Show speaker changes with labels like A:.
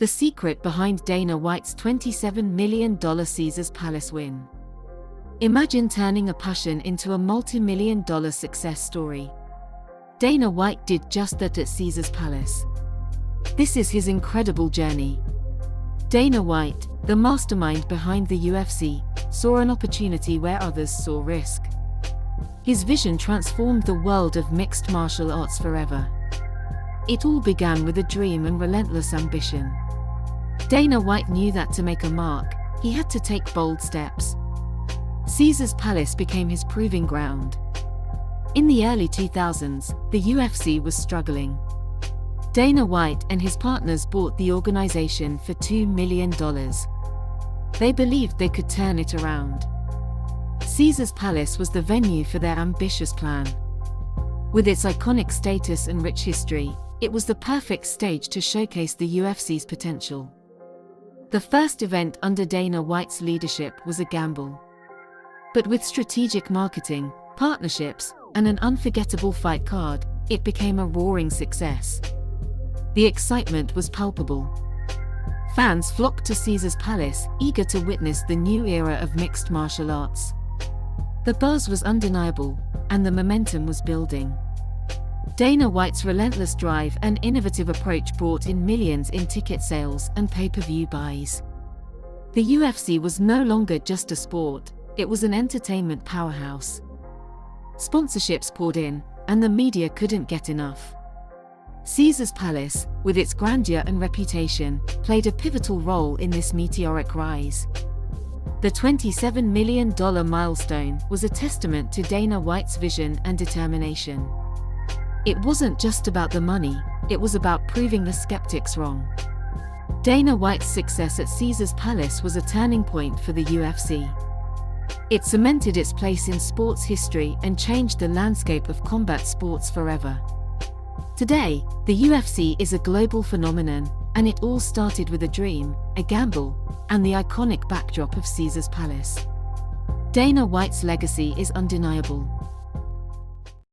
A: The secret behind Dana White's $27 million Caesars Palace win. Imagine turning a passion into a multi-million-dollar success story. Dana White did just that at Caesars Palace. This is his incredible journey. Dana White, the mastermind behind the UFC, saw an opportunity where others saw risk. His vision transformed the world of mixed martial arts forever. It all began with a dream and relentless ambition. Dana White knew that to make a mark, he had to take bold steps. Caesars Palace became his proving ground. In the early 2000s, the UFC was struggling. Dana White and his partners bought the organization for $2 million. They believed they could turn it around. Caesars Palace was the venue for their ambitious plan. With its iconic status and rich history, it was the perfect stage to showcase the UFC's potential. The first event under Dana White's leadership was a gamble. But with strategic marketing, partnerships, and an unforgettable fight card, it became a roaring success. The excitement was palpable. Fans flocked to Caesars Palace, eager to witness the new era of mixed martial arts. The buzz was undeniable, and the momentum was building. Dana White's relentless drive and innovative approach brought in millions in ticket sales and pay-per-view buys. The UFC was no longer just a sport, it was an entertainment powerhouse. Sponsorships poured in, and the media couldn't get enough. Caesars Palace, with its grandeur and reputation, played a pivotal role in this meteoric rise. The $27 million milestone was a testament to Dana White's vision and determination. It wasn't just about the money, it was about proving the skeptics wrong. Dana White's success at Caesars Palace was a turning point for the UFC. It cemented its place in sports history and changed the landscape of combat sports forever. Today, the UFC is a global phenomenon, and it all started with a dream, a gamble, and the iconic backdrop of Caesars Palace. Dana White's legacy is undeniable.